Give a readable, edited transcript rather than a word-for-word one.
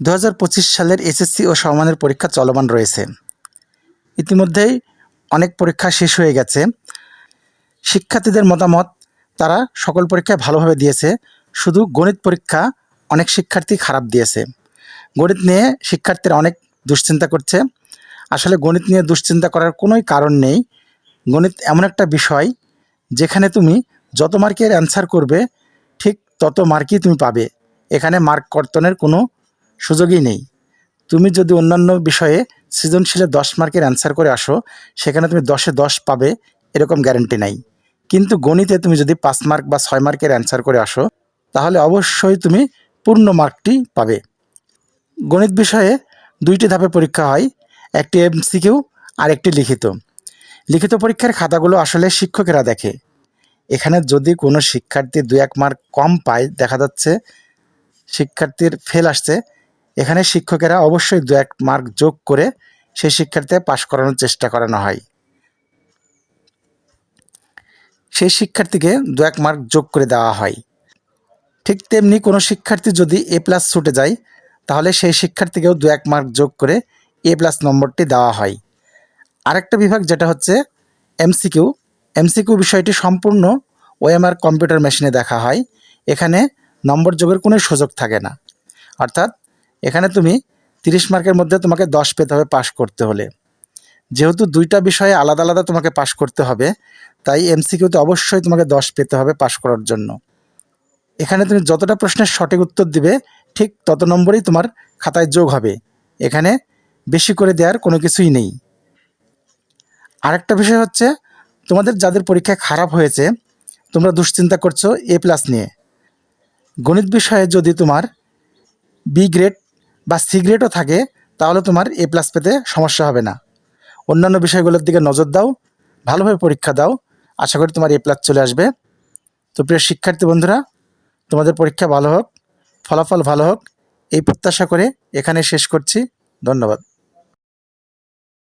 2025 সালের এসএসসি ও সমমানের পরীক্ষা চলমান রয়েছে। ইতিমধ্যেই অনেক পরীক্ষা শেষ হয়ে গেছে। শিক্ষার্থীদের মতামত, তারা সকল পরীক্ষায় ভালোভাবে দিয়েছে, শুধু গণিত পরীক্ষা অনেক শিক্ষার্থী খারাপ দিয়েছে। গণিত নিয়ে শিক্ষার্থীরা অনেক দুশ্চিন্তা করছে। আসলে গণিত নিয়ে দুশ্চিন্তা করার কোনোই কারণ নেই। গণিত এমন একটা বিষয় যেখানে তুমি যত মার্কের অ্যান্সার করবে ঠিক তত মার্কই তুমি পাবে। এখানে মার্ক কর্তনের কোনো সুযোগই নেই। তুমি যদি অন্যান্য বিষয়ে সৃজনশীলে 10 মার্কের অ্যান্সার করে আসো, সেখানে তুমি 10-এ 10 পাবে এরকম গ্যারান্টি নাই। কিন্তু গণিতে তুমি যদি 5 মার্ক বা 6 মার্কের অ্যান্সার করে আসো, তাহলে অবশ্যই তুমি পূর্ণ মার্কটি পাবে। গণিত বিষয়ে 2টি ধাপে পরীক্ষা হয়, একটি এমসিকিউ আর একটি লিখিত। লিখিত পরীক্ষার খাতাগুলো আসলে শিক্ষকেরা দেখে। এখানে যদি কোনো শিক্ষার্থী 2-1 মার্ক কম পায়, দেখা যাচ্ছে শিক্ষার্থীর ফেল আসছে, এখানে শিক্ষকেরা অবশ্যই 2-1 মার্ক যোগ করে সেই শিক্ষার্থীকে পাশ করানোর চেষ্টা করানো হয়। সেই শিক্ষার্থীকে 2-1 মার্ক যোগ করে দেওয়া হয়। ঠিক তেমনি কোনো শিক্ষার্থী যদি A+ ছুটে যায়, তাহলে সেই শিক্ষার্থীকেও 2-1 মার্ক যোগ করে A+ নম্বরটি দেওয়া হয়। আরেকটা বিভাগ যেটা হচ্ছে এমসিকিউ। এমসিকিউ বিষয়টি সম্পূর্ণ ওএমআর কম্পিউটার মেশিনে দেখা হয়। এখানে নম্বর যোগের কোনো সুযোগ থাকে না। অর্থাৎ এখানে তুমি 30 মার্কের মধ্যে তোমাকে 10 পেতে হবে পাশ করতে হলে। যেহেতু 2টা বিষয়ে আলাদা আলাদা তোমাকে পাশ করতে হবে, তাই এমসিকিউতে অবশ্যই তোমাকে 10 পেতে হবে পাশ করার জন্য। এখানে তুমি যতটা প্রশ্নের সঠিক উত্তর দিবে, ঠিক তত নম্বরই তোমার খাতায় যোগ হবে। এখানে বেশি করে দেওয়ার কোনো কিছুই নেই। আরেকটা বিষয় হচ্ছে, তোমাদের যাদের পরীক্ষায় খারাপ হয়েছে, তোমরা দুশ্চিন্তা করছো A+ নিয়ে। গণিত বিষয়ে যদি তোমার বি গ্রেড বা সি গ্রেডও থাকে, তাহলে তোমার A+ পেতে সমস্যা হবে না। অন্যান্য বিষয়গুলোর দিকে নজর দাও, ভালোভাবে পরীক্ষা দাও, আশা করি তোমার A+ চলে আসবে। তো প্রিয় শিক্ষার্থী বন্ধুরা, তোমাদের পরীক্ষা ভালো হোক, ফলাফল ভালো হোক, এই প্রত্যাশা করে এখানে শেষ করছি। ধন্যবাদ।